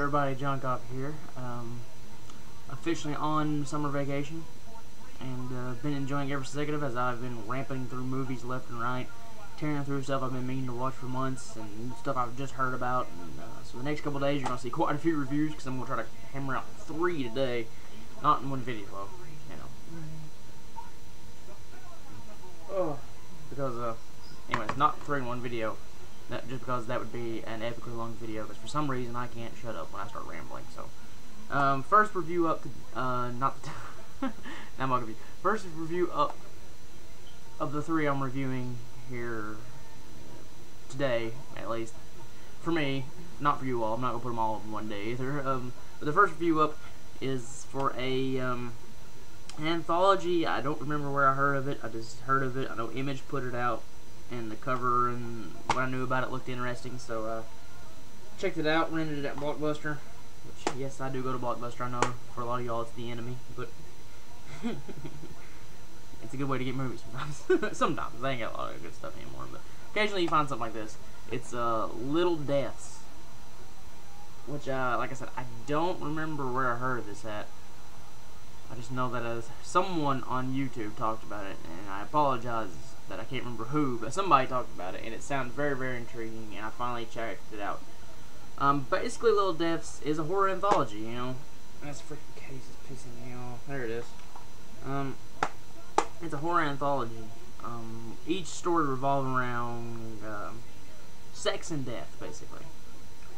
everybody, John Cobb here. Officially on summer vacation, and been enjoying every second of it as I've been ramping through movies left and right, tearing through stuff I've been meaning to watch for months, and stuff I've just hered about. And, so the next couple days you're going to see quite a few reviews, because I'm going to try to hammer out 3 today, not in one video, though, you know. Because, anyways, not 3 in one video. Just because that would be an epically long video, because for some reason I can't shut up when I start rambling. So, first review up, now I'm all confused. First review up of the 3 I'm reviewing here today, at least for me, not for you all. I'm not gonna put them all in one day either. But the first review up is for a an anthology. I don't remember where I heard of it. I just heard of it. I know Image put it out, and the cover and what I knew about it looked interesting, so checked it out, rented it at Blockbuster, which, yes, I do go to Blockbuster. I know for a lot of y'all it's the enemy, but it's a good way to get movies sometimes. Sometimes. They ain't got a lot of good stuff anymore, but occasionally you find something like this. It's Little Deaths, which, like I said, I don't remember where I heard of this at. I just know that someone on YouTube talked about it, and I apologize that I can't remember who, but somebody talked about it, and it sounded very, very intriguing, and I finally checked it out. Basically, Little Deaths is a horror anthology, you know. This freaking case is pissing me off. There it is. It's a horror anthology. Each story revolving around sex and death, basically.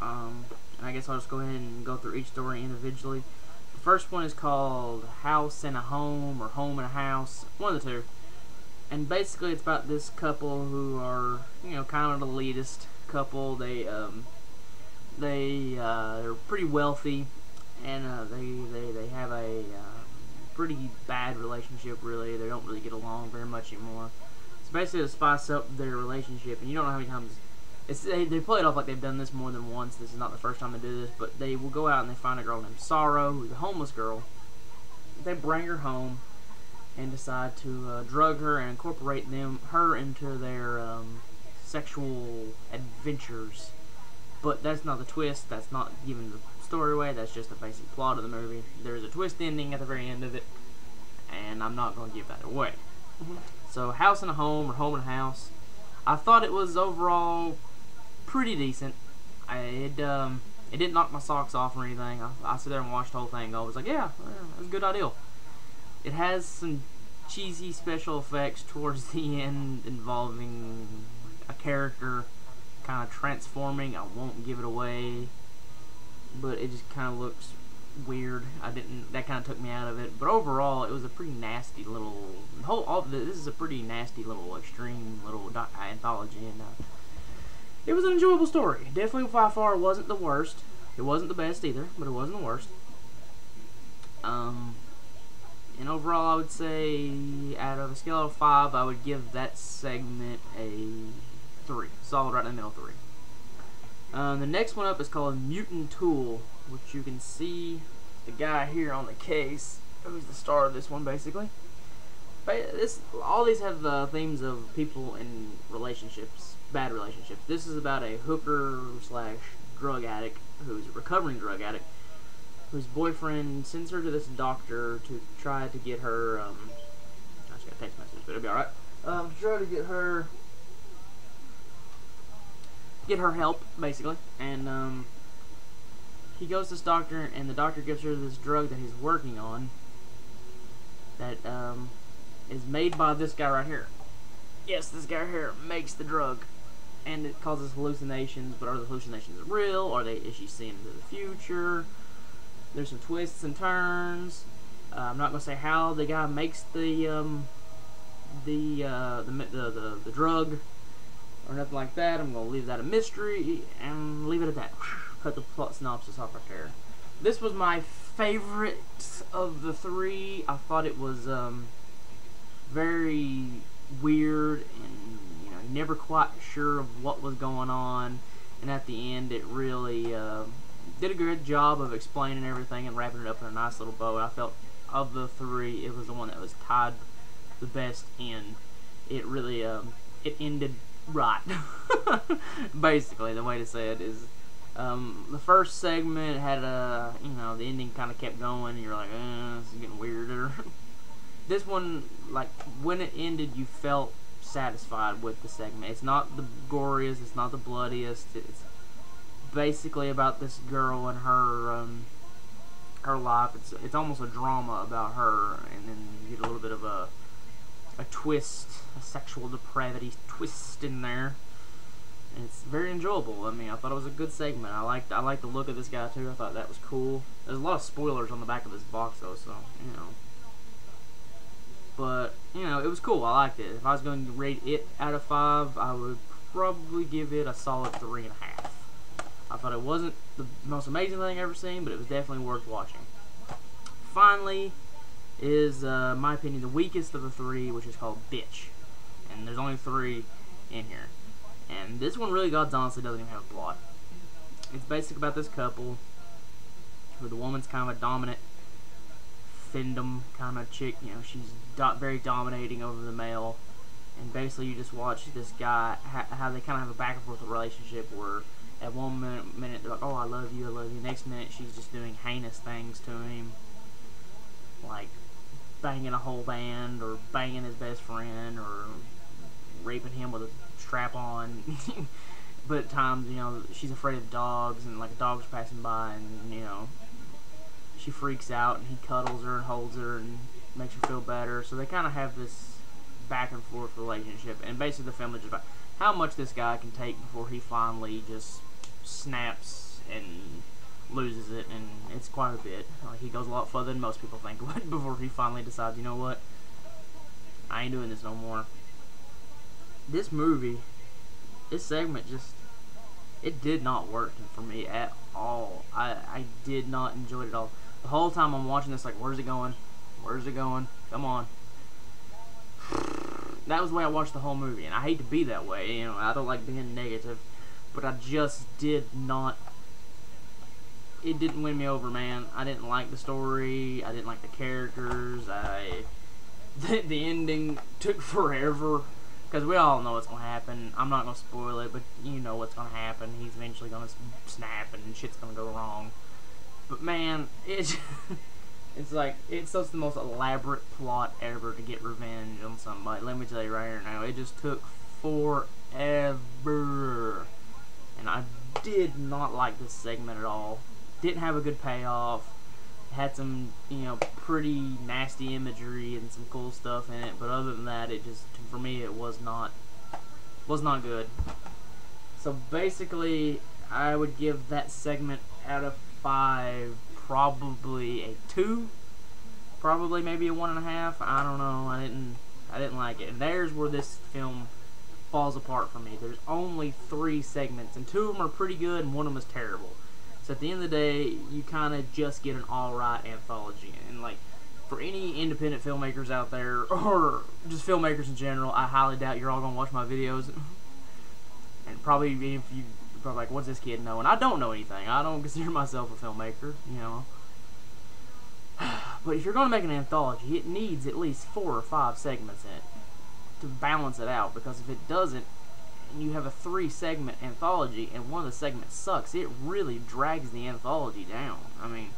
And I guess I'll just go ahead and go through each story individually. The first one is called House and a Home, or Home and a House, one of the two. And basically it's about this couple who are, you know, kind of an elitist couple. They're pretty wealthy, and they have a pretty bad relationship, really. They don't really get along very much anymore. So basically to spice up their relationship, and you don't know how many times they play it off like they've done this more than once. This is not the first time they do this, but they will go out and they find a girl named Sorrow, who's a homeless girl. They bring her home and decide to drug her and incorporate her into their sexual adventures. But that's not the twist. That's not giving the story away. That's just the basic plot of the movie. There's a twist ending at the very end of it, and I'm not going to give that away. So, House and a Home, or Home and a House. I thought it was overall pretty decent. It didn't knock my socks off or anything. I sat there and watched the whole thing. I was like, yeah, it was a good idea. It has some cheesy special effects towards the end involving a character kind of transforming. I won't give it away, but it just kind of looks weird. That kind of took me out of it. But overall, it was a pretty nasty little this is a pretty nasty little extreme little anthology, and it was an enjoyable story. Definitely by far wasn't the worst. It wasn't the best either, but it wasn't the worst. And overall, I would say, out of a scale of 5, I would give that segment a 3. Solid right in the middle, 3. The next one up is called Mutant Tool, which you can see the guy here on the case, who's the star of this one, basically. All these have themes of people in relationships, bad relationships. This is about a hooker/drug addict, who's a recovering drug addict, whose boyfriend sends her to this doctor to try to get her, I just got a text message, but it'll be alright. To try to get her help, basically. And, he goes to this doctor, and the doctor gives her this drug that he's working on that, is made by this guy right here. Yes, this guy here makes the drug, and it causes hallucinations, but are the hallucinations real? Or is she seeing into the future? There's some twists and turns. I'm not gonna say how the guy makes the drug or nothing like that. I'm gonna leave that a mystery and leave it at that. Cut the plot synopsis off right there. This was my favorite of the 3. I thought it was very weird, and you know, never quite sure of what was going on. And at the end, it really did a good job of explaining everything and wrapping it up in a nice little bow. I felt of the 3, it was the one that was tied the best in. It really it ended right. Basically, the way to say it is, The first segment had the ending kind of kept going, and you're like, this is getting weirder. This one, like, when it ended, you felt satisfied with the segment. It's not the goriest, it's not the bloodiest. It's basically about this girl and her life. It's almost a drama about her, and then you get a little bit of a twist, a sexual depravity twist in there. And it's very enjoyable. I mean, I thought it was a good segment. I liked the look of this guy too. I thought that was cool. There's a lot of spoilers on the back of this box though, so But it was cool. I liked it. If I was going to rate it out of 5, I would probably give it a solid 3.5. I thought it wasn't the most amazing thing I've ever seen, but it was definitely worth watching. Finally is, my opinion, the weakest of the 3, which is called Bitch. And there's only 3 in here. And this one really, God's honestly, doesn't even have a plot. It's basically about this couple where the woman's kind of a dominant findom kind of chick. She's very dominating over the male. And basically you just watch this guy, how they kind of have a back and forth relationship where at one minute they're like, oh, I love you. Next minute she's just doing heinous things to him. Like banging a whole band, or banging his best friend, or raping him with a strap on. But at times, she's afraid of dogs, and like a dog's passing by, and she freaks out, and he cuddles her and holds her and makes her feel better. So they kind of have this back and forth relationship, and basically the film is just about how much this guy can take before he finally just snaps and loses it, and it's quite a bit. Like, he goes a lot further than most people think would before he finally decides, you know what, I ain't doing this no more. This movie, this segment it did not work for me at all. I did not enjoy it at all. The whole time I'm watching this, like, where's it going? Where's it going? Come on. That was the way I watched the whole movie, and I hate to be that way. I don't like being negative, but I just did not. It didn't win me over, man. I didn't like the story. I didn't like the characters. The ending took forever. Because we all know what's going to happen. I'm not going to spoil it, but you know what's going to happen. He's eventually going to snap and shit's going to go wrong. But man, it's like, it's just the most elaborate plot ever to get revenge on somebody. Let me tell you right here now, it just took forever. And I did not like this segment at all. Didn't have a good payoff. Had some, pretty nasty imagery and some cool stuff in it, but other than that, it just, for me, it was not good. So basically, I would give that segment out of 5 probably a 2, probably maybe a 1.5. I don't know. I didn't like it. And there's where this film falls apart for me. There's only 3 segments, and 2 of them are pretty good, and 1 of them is terrible. So at the end of the day, you kind of just get an alright anthology. And like, for any independent filmmakers out there, or just filmmakers in general, I highly doubt you're all going to watch my videos. And probably if you're probably like, what's this kid know? And I don't know anything. I don't consider myself a filmmaker, But if you're going to make an anthology, it needs at least 4 or 5 segments in it to balance it out. Because if it doesn't, and you have a 3-segment anthology, and one of the segments sucks, it really drags the anthology down. I mean,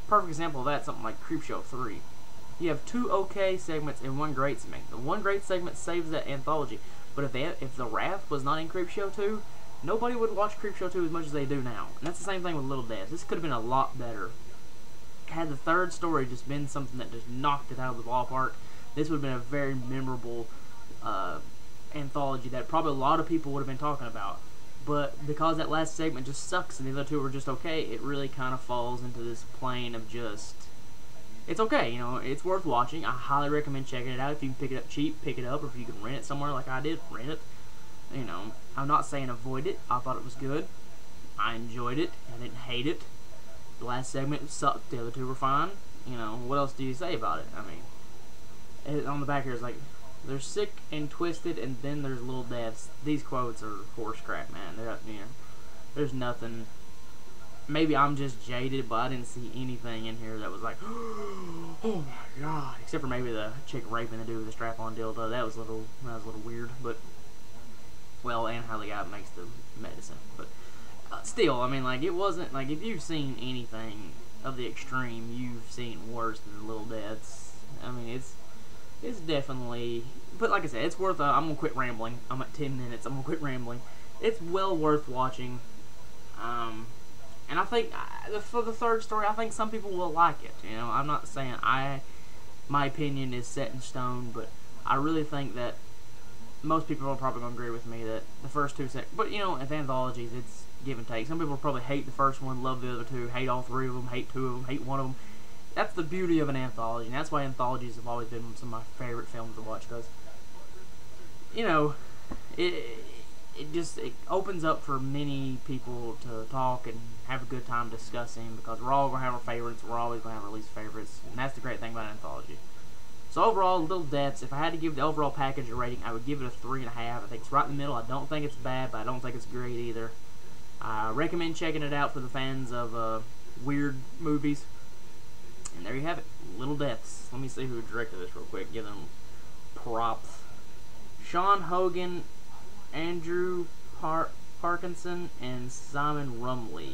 perfect example of that, something like Creepshow 3. You have 2 okay segments and 1 great segment. The 1 great segment saves that anthology, but if The Wrath was not in Creepshow 2, nobody would watch Creepshow 2 as much as they do now. And that's the same thing with Little Deaths. This could have been a lot better. Had the 3rd story just been something that just knocked it out of the ballpark, this would have been a very memorable anthology that probably a lot of people would have been talking about. But because that last segment just sucks and the other 2 were just okay, it really kind of falls into this plane of just, it's okay, it's worth watching. I highly recommend checking it out. If you can pick it up cheap, pick it up, or if you can rent it somewhere like I did, rent it. I'm not saying avoid it. I thought it was good. I enjoyed it. I didn't hate it. The last segment sucked. The other 2 were fine. What else do you say about it? I mean, on the back here it's like, they're sick and twisted, and then there's Little Deaths. These quotes are horse crap, man. There's nothing. Maybe I'm just jaded, but I didn't see anything in here that was like, oh my god. Except for maybe the chick raping the dude with the strap-on dildo. That was a little weird, but well, and how the guy makes the medicine. But Still, I mean, like, it wasn't, like, if you've seen anything of the extreme, you've seen worse than Little Deaths. I mean, it's definitely, but like I said, it's worth, I'm gonna quit rambling. I'm at 10 minutes, I'm gonna quit rambling. It's well worth watching. And I think, for the third story, I think some people will like it. You know, I'm not saying my opinion is set in stone, but I really think that most people are probably going to agree with me that the first two but you know, with anthologies, it's give and take. Some people probably hate the first one, love the other two, hate all three of them, hate two of them, hate one of them. That's the beauty of an anthology, and that's why anthologies have always been some of my favorite films to watch, because, you know, it opens up for many people to talk and have a good time discussing, because we're all going to have our favorites, we're always going to have our least favorites, and that's the great thing about an anthology. So overall, Little Deaths, if I had to give the overall package a rating, I would give it a 3.5. I think it's right in the middle. I don't think it's bad, but I don't think it's great either. I recommend checking it out for the fans of weird movies. And there you have it, Little Deaths. Let me see who directed this real quick, give them props. Sean Hogan, Andrew Parkinson, and Simon Rumley.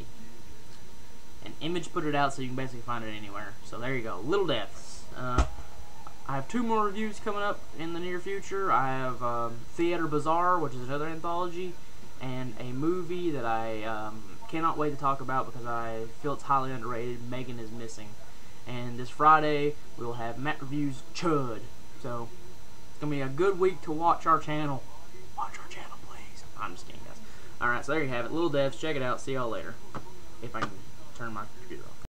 And Image put it out, so you can basically find it anywhere. So there you go, Little Deaths. I have 2 more reviews coming up in the near future. I have Theater Bazaar, which is another anthology, and a movie that I cannot wait to talk about because I feel it's highly underrated, Megan is Missing. And this Friday, we will have Matt Reviews Chud. So, it's going to be a good week to watch our channel. Watch our channel, please. I'm just kidding, guys. Alright, so there you have it. Little Deaths. Check it out. See y'all later. If I can turn my computer off.